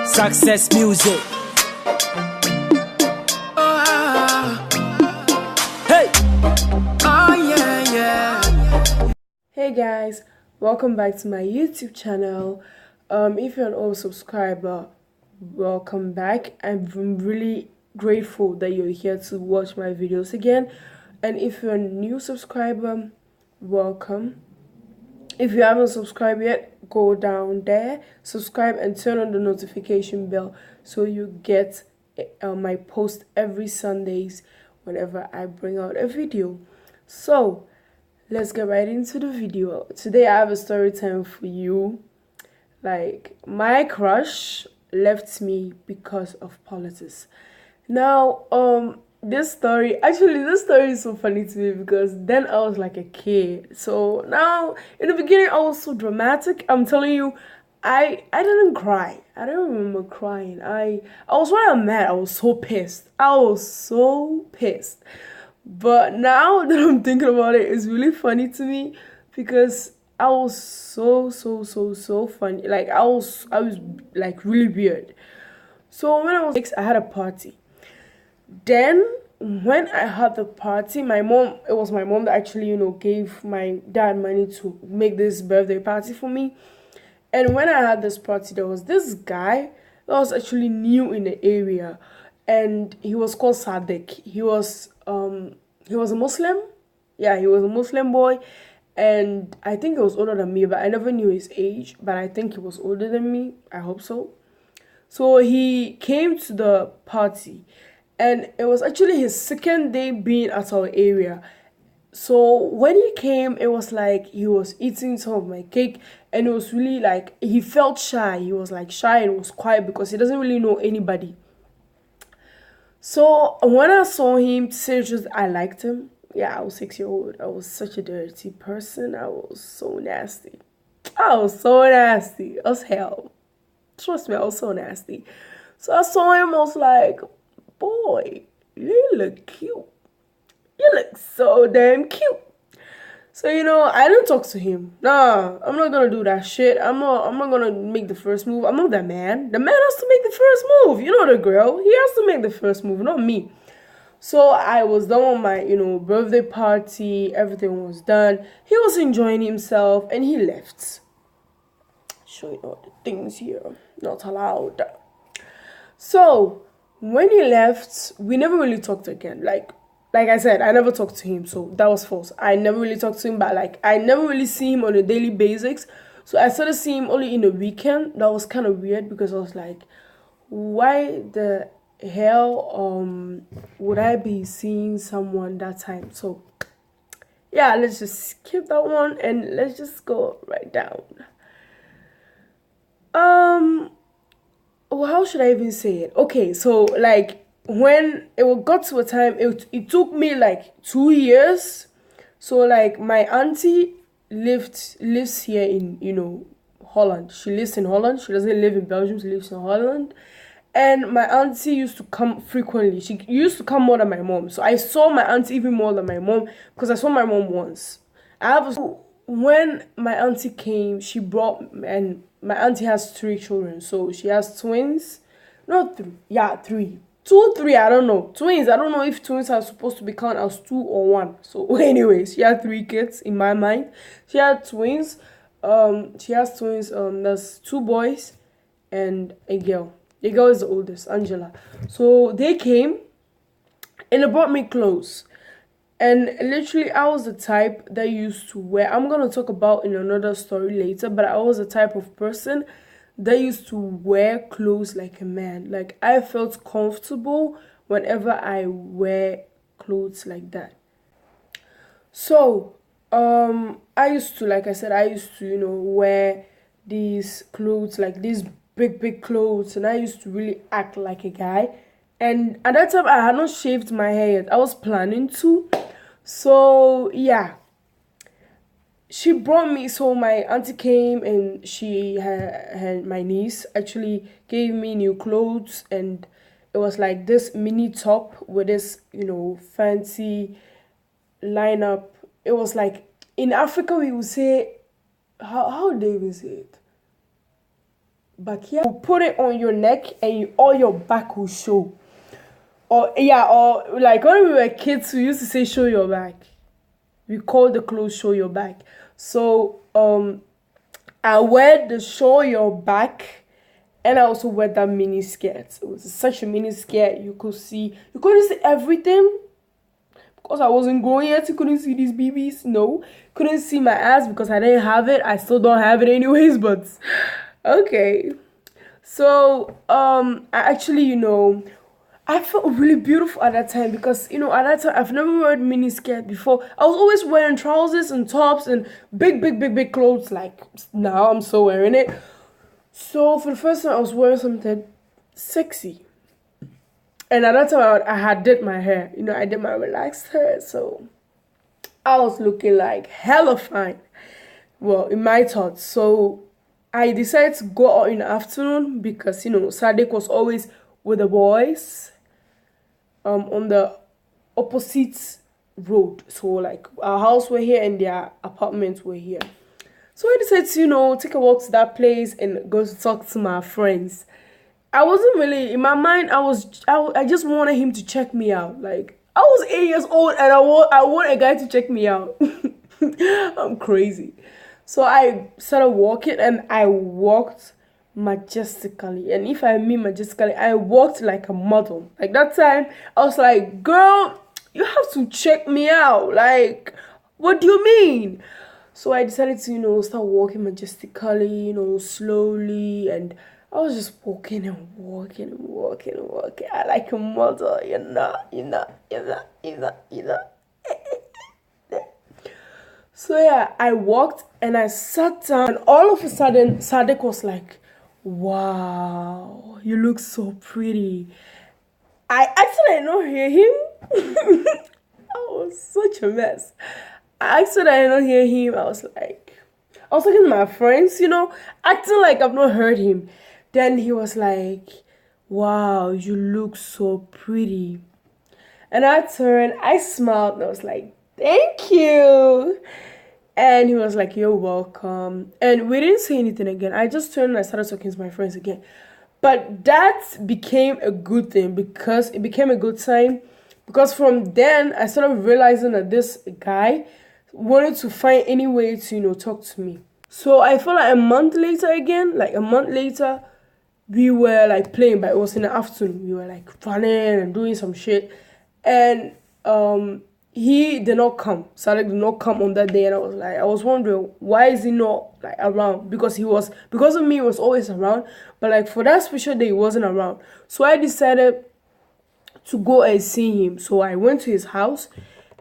Success music. Hey. Oh yeah, yeah. Hey guys, welcome back to my YouTube channel. If you're an old subscriber, welcome back. I'm really grateful that you're here to watch my videos again. And if you're a new subscriber, welcome. If you haven't subscribed yet, go down there, subscribe and turn on the notification bell so you get my post every Sundays whenever I bring out a video. So let's get right into the video. Today I have a story time for you. Like, my crush left me because of politics. Now, this story is so funny to me because then I was like a kid. So now, in the beginning, I was so dramatic. I'm telling you, I didn't cry. I don't remember crying. I was when I'm mad. I was so pissed. But now that I'm thinking about it, it's really funny to me because I was so funny. Like I was like really weird. So when I was 6, I had a party. Then when I had the party, it was my mom that actually, gave my dad money to make this birthday party for me. And when I had this party, there was this guy that was actually new in the area, and he was called Sadek. He was a Muslim. Yeah, he was a Muslim boy, and I think he was older than me, but I never knew his age, but I think he was older than me. I hope so. So he came to the party, and it was actually his second day being at our area. So when he came, it was like he was eating some of my cake, and it was really like he felt shy. He was like shy and was quiet because he doesn't really know anybody. So when I saw him, to say the truth, I liked him. Yeah, I was 6 years old. I was such a dirty person. I was so nasty. As hell. Trust me, I was so nasty. So I saw him, I was like, boy, you look cute. You look so damn cute. So, I didn't talk to him. Nah, I'm not gonna do that shit. I'm not gonna make the first move. I'm not that man. The man has to make the first move. You know the girl. He has to make the first move, not me. So I was done with my, birthday party. Everything was done. He was enjoying himself and he left. Show you all the things here. Not allowed. So when he left, we never really talked again. Like I said, I never talked to him, so that was false. I never really talked to him, but I never really see him on a daily basis. So I started seeing him only in the weekend. That was kind of weird because I was like, why the hell would I be seeing someone that time? So yeah, let's just skip that one and let's just go right down. Well, how should I even say it? Okay, so like when it got to a time, it took me like 2 years. So like my auntie lives here in Holland. She lives in Holland. She doesn't live in Belgium. She lives in Holland. And my auntie used to come frequently. She used to come more than my mom. So I saw my auntie even more than my mom because I saw my mom once. When my auntie came, she brought, and my auntie has 3 children. So she has twins. Not 3. Yeah, 3. 2, 3, I don't know. Twins, I don't know if twins are supposed to be counted as 2 or 1. So anyways, she had 3 kids in my mind. She had twins. There's 2 boys and a girl. The girl is the oldest, Angela. So they came and they brought me clothes. And literally, I was the type that used to wear, I'm going to talk about in another story later, but I was the type of person that used to wear clothes like a man. Like, I felt comfortable whenever I wear clothes like that. So, I used to, like I said, wear these clothes, like these big clothes, and I used to really act like a guy. And at that time, I had not shaved my hair yet. I was planning to. So, yeah. She brought me, so my auntie came and my niece actually gave me new clothes, and it was like this mini top with this, fancy lineup. It was like, in Africa we would say, how do they even say it? back here. You put it on your neck and all your back will show. Or like when we were kids, we used to say show your back. We call the clothes show your back. So I wear the show your back, and I also wear that mini skirt. It was such a mini skirt. You couldn't see everything because I wasn't growing yet. You couldn't see these BBs. No, couldn't see my ass because I didn't have it. I still don't have it anyways. But okay. So I actually, I felt really beautiful at that time because, at that time, I've never worn mini skirt before. I was always wearing trousers and tops and big clothes. Like, now I'm so wearing it. So, for the first time, I was wearing something sexy. And at that time, I had did my hair. I did my relaxed hair. So, I was looking like hella fine. Well, in my thoughts. So, I decided to go out in the afternoon because, Sadiq was always with the boys. On the opposite road. So like our house were here and their apartments were here. So I decided to, take a walk to that place and go to talk to my friends. I wasn't really, in my mind, I just wanted him to check me out. Like, I was 8 years old and I want a guy to check me out. I'm crazy. So I started walking and I walked majestically. And if I mean majestically, I walked like a model. Like that time, I was like, girl, you have to check me out. Like, what do you mean? So I decided to, start walking majestically, slowly. And I was just walking and walking and walking and walking. I like a model, So yeah, I walked and I sat down. And all of a sudden, Sadiq was like, wow, you look so pretty. I actually did not hear him. I was such a mess. I actually did not hear him. I was talking to my friends, acting like I've not heard him. Then he was like, wow, you look so pretty. And I turned, I smiled, and I was like, thank you. And he was like, you're welcome. And we didn't say anything again. I just turned and I started talking to my friends again. But that became a good thing because it became a good sign. Because from then, I started realizing that this guy wanted to find any way to, talk to me. So I felt like a month later, we were like playing, but it was in the afternoon. We were like running and doing some shit. And he did not come. Sadiq did not come on that day, and I was wondering why is he not like around? Because of me, he was always around, but like for that special day, he wasn't around. So I decided to go and see him. So I went to his house,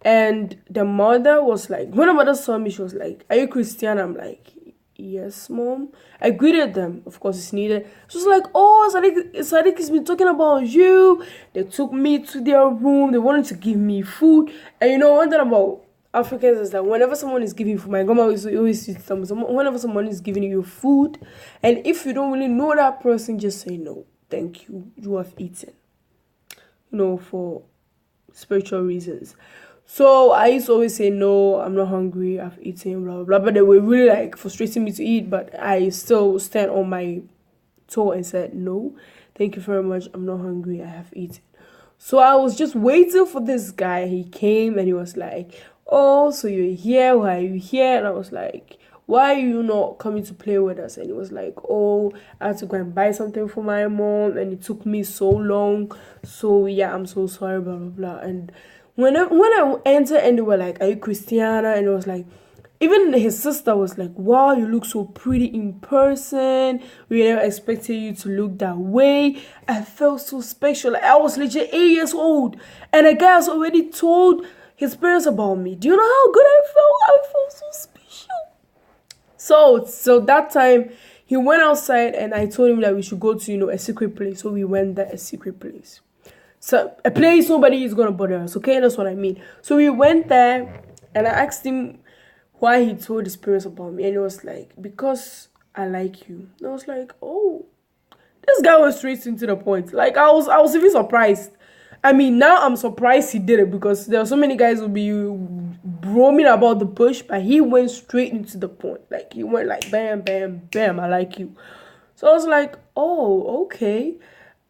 and the mother was like, when the mother saw me, she was like, "Are you Christian?" I'm like, "Yes, mom." I greeted them. Of course, it's needed. She was like, "Oh, Sadiq has been talking about you." They took me to their room. They wanted to give me food. And one thing about Africans is that whenever someone is giving food, my grandma always used to tell me, whenever someone is giving you food, and if you don't really know that person, just say no, thank you. You have eaten. For spiritual reasons. So I used to always say, no, I'm not hungry, I've eaten, blah, blah, blah. But they were really like frustrating me to eat, but I still stand on my toe and said, no, thank you very much, I'm not hungry, I have eaten. So I was just waiting for this guy. He came and he was like, oh, so you're here, why are you here? And I was like, why are you not coming to play with us? And he was like, oh, I had to go and buy something for my mom and it took me so long. So yeah, I'm so sorry, blah, blah, blah. And when I entered and they were like, are you Christiana? And it was like, even his sister was like, wow, you look so pretty in person. We never expected you to look that way. I felt so special. Like, I was legit 8 years old. And the guy has already told his parents about me. Do you know how good I felt? I felt so special. So that time, he went outside and I told him that we should go to, a secret place. So we went there, a secret place. So a place nobody is going to bother us, okay? That's what I mean. So we went there and I asked him why he told his parents about me. And he was like, because I like you. And I was like, oh. This guy was straight into the point. Like, I was even surprised. I mean, now I'm surprised he did it because there are so many guys who be roaming about the bush, but he went straight into the point. Like, he went like, bam, bam, bam, I like you. So I was like, oh, okay.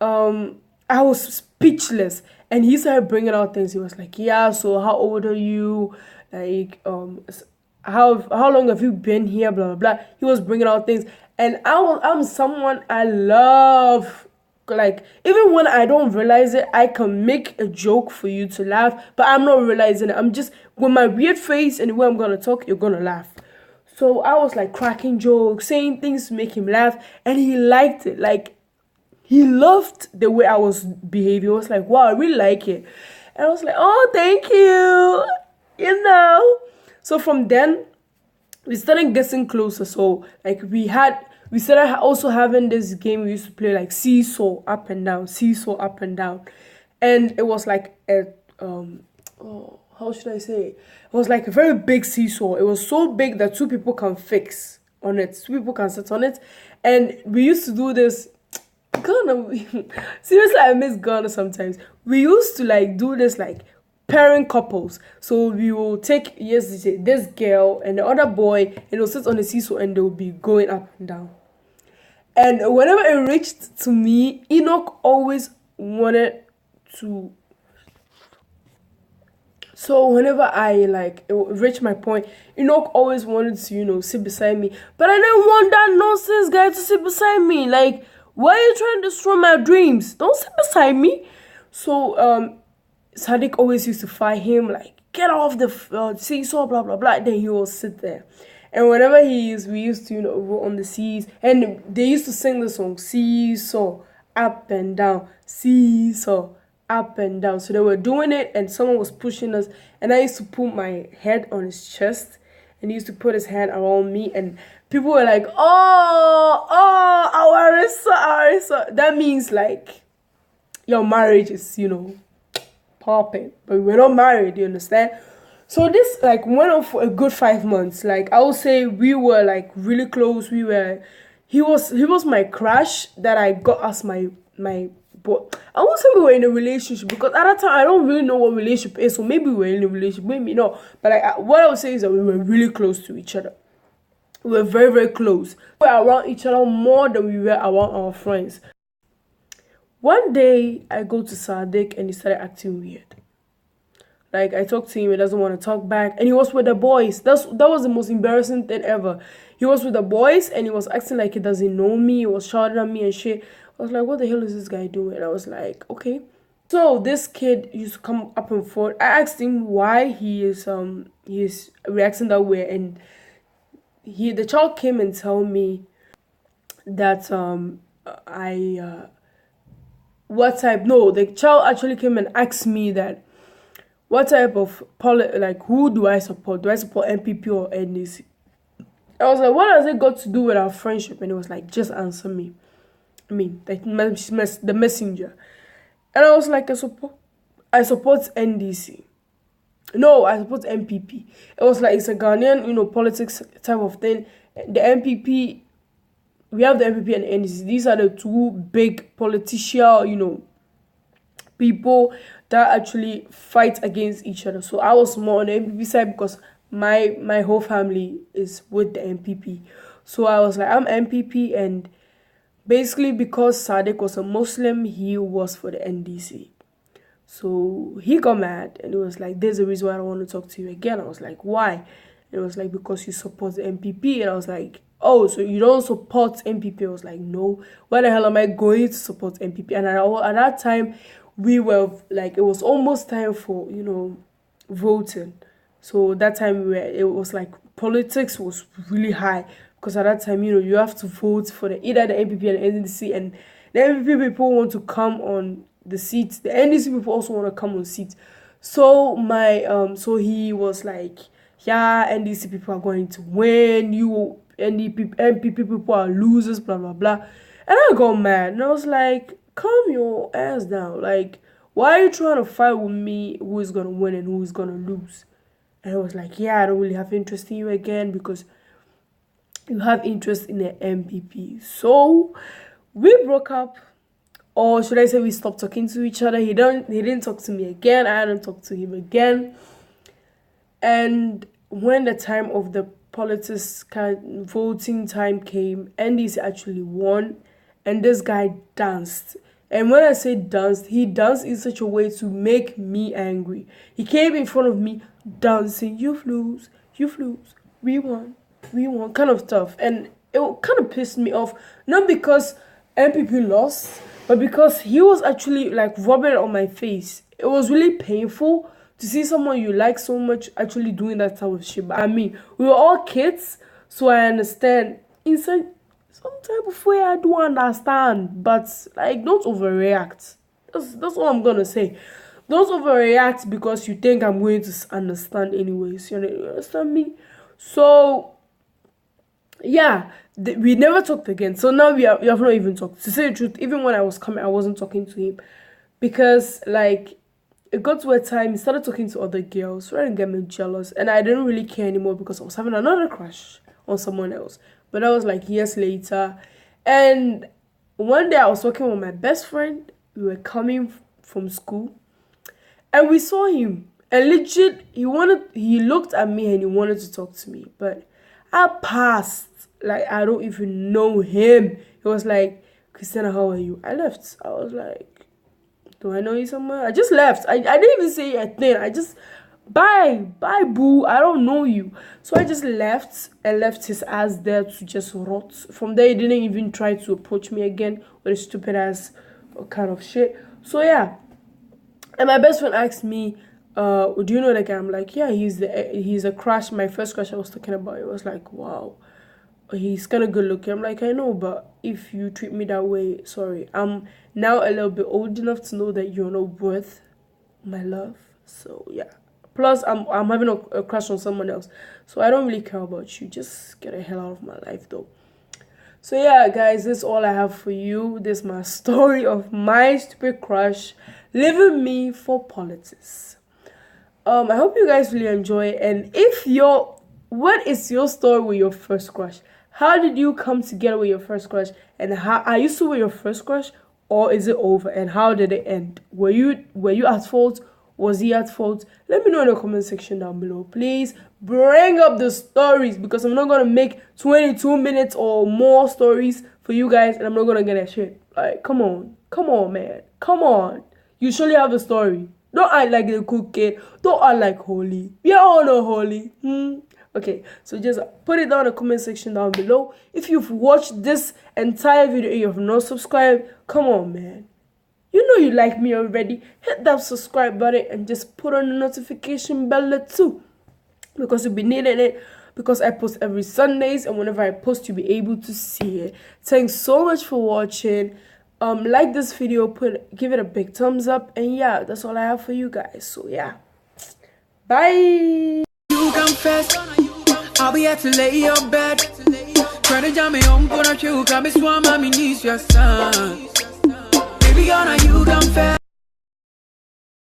I was speechless, and he started bringing out things. He was like, yeah, so how old are you? Like, how long have you been here? Blah blah blah. He was bringing out things, and I'm someone I love. Like, even when I don't realize it, I can make a joke for you to laugh, but I'm not realizing it. I'm just, with my weird face and the way I'm gonna talk, you're gonna laugh. So I was like cracking jokes, saying things to make him laugh, and he liked it. Like, he loved the way I was behaving. He was like, wow, I really like it. And I was like, oh, thank you. You know. So from then, we started getting closer. So like we started also having this game we used to play, like seesaw up and down, seesaw up and down. And it was like a oh, how should I say it? It was like a very big seesaw. It was so big that two people can fix on it. Two people can sit on it. And we used to do this. Ghana, seriously, I miss Ghana sometimes. We used to like do this like pairing couples. So we will take, yes, this girl and the other boy, and they'll sit on the seesaw and they'll be going up and down. And whenever it reached to me, Enoch always wanted to. So whenever I like reach my point, Enoch always wanted to, sit beside me. But I didn't want that nonsense guy to sit beside me. Like, why are you trying to destroy my dreams? Don't sit beside me. So Sadiq always used to fight him, like, get off the seesaw, blah blah blah. Then he will sit there. And whenever we used to, roll on the seas, and they used to sing the song, seesaw, up and down, seesaw, up and down. So they were doing it, and someone was pushing us, and I used to put my head on his chest, and he used to put his hand around me, and people were like, oh, Arisa. That means like your marriage is, popping, but we're not married, you understand? So this like went on for a good 5 months. Like, I would say we were like really close. He was my crush that I got as my but I won't say we were in a relationship, because at that time I don't really know what relationship is. So maybe we were in a relationship, maybe not. But like, what I would say is that we were really close to each other. We were very, very close. We were around each other more than we were around our friends. One day I go to Sadiq and he started acting weird. Like, I talked to him, he doesn't want to talk back, and he was with the boys. That was the most embarrassing thing ever. He was with the boys and he was acting like he doesn't know me. He was shouting at me and shit. I was like, what the hell is this guy doing? And I was like, okay. So this kid used to come up and forth. I asked him why he is reacting that way, and the child came and told me that the child actually came and asked me that what type of who do I support? Do I support NPP or NDC? I was like, what has it got to do with our friendship? And it was like, just answer me. I mean, the messenger. And I was like, I support NDC. No, I support NPP. It was like, it's a Ghanaian, politics type of thing. The NPP, we have the NPP and the NDC. These are the two big political, people that actually fight against each other. So I was more on the NPP side because my whole family is with the NPP. So I was like, I'm NPP, and basically because Sadiq was a Muslim, he was for the NDC. So he got mad and it was like, there's a reason why I don't want to talk to you again. I was like, why? And it was like, because you support the NPP. And I was like, oh, so you don't support NPP? I was like, no. Why the hell am I going to support NPP? And at that time, we were like, it was almost time for, voting. So that time it was like politics was really high, because at that time, you have to vote for either the NPP and the NDC, and the NPP people want to come on the seats. The NDC people also want to come on seats. So so he was like, yeah, NDC people are going to win. You NPP people are losers, blah blah blah. And I got mad, and I was like, calm your ass down. Like, why are you trying to fight with me? Who is gonna win and who is gonna lose? And I was like, yeah, I don't really have interest in you again, because you have interest in the NPP. So we broke up, or should I say we stopped talking to each other. He didn't talk to me again. I didn't talk to him again. And when the time of the politics voting time came, NDC actually won, and this guy danced. And when I say danced, he danced in such a way to make me angry. He came in front of me dancing, you lose, we won, kind of stuff. And it kind of pissed me off, not because NPP lost, but because he was actually like rubbing it on my face. It was really painful to see someone you like so much actually doing that type of shit. But I mean, we were all kids, so I understand. In some type of way, I do understand. But like, don't overreact. That's all I'm gonna say. Don't overreact because you think I'm going to understand anyways. You understand me? So yeah, we never talked again. So now we have not even talked. To say the truth, even when I was coming, I wasn't talking to him because like, it got to a time he started talking to other girls, trying to get me jealous, and I didn't really care anymore because I was having another crush on someone else. But that was like years later. And one day I was walking with my best friend. We were coming from school, and we saw him. And legit, he looked at me and he wanted to talk to me, but I passed. Like, I don't even know him. He was like, Christina, how are you? I left. I was like, do I know you somewhere? I just left. I didn't even say a thing. I just, bye, boo. I don't know you. So I just left and left his ass there to just rot. From there, he didn't even try to approach me again with his stupid ass kind of shit. So yeah. And my best friend asked me, do you know the guy? I'm like, yeah, he's a crush. My first crush I was talking about. It was like, wow, he's kind of good looking. I'm like, I know, but if you treat me that way, sorry. I'm now a little bit old enough to know that you're not worth my love. So yeah. Plus, I'm having a crush on someone else, so I don't really care about you. Just get the hell out of my life, though. So yeah, guys, this is all I have for you. This is my story of my stupid crush leaving me for politics. I hope you guys really enjoy it. And what is your story with your first crush? How did you come together with your first crush? And how are you still with your first crush, or is it over? And how did it end? Were you at fault? Was he at fault? Let me know in the comment section down below. Please bring up the stories, because I'm not gonna make 22 minutes or more stories for you guys, and I'm not gonna get that shit. Like, come on, man, come on. You surely have a story. Don't act like the cool kid. Don't act like holy. We are all not holy. Okay, so just put it down in the comment section down below. If you've watched this entire video and you have not subscribed, come on, man. You know you like me already. Hit that subscribe button and just put on the notification bell too, because you'll be needing it, because I post every Sundays, and whenever I post, you'll be able to see it. Thanks so much for watching. Like this video, give it a big thumbs up, and yeah, that's all I have for you guys. So yeah, bye. You confess, I'll be here to lay your bed. Try to jam me home, gonna choke, I be swam, I mean, your son. Baby, gonna you confess.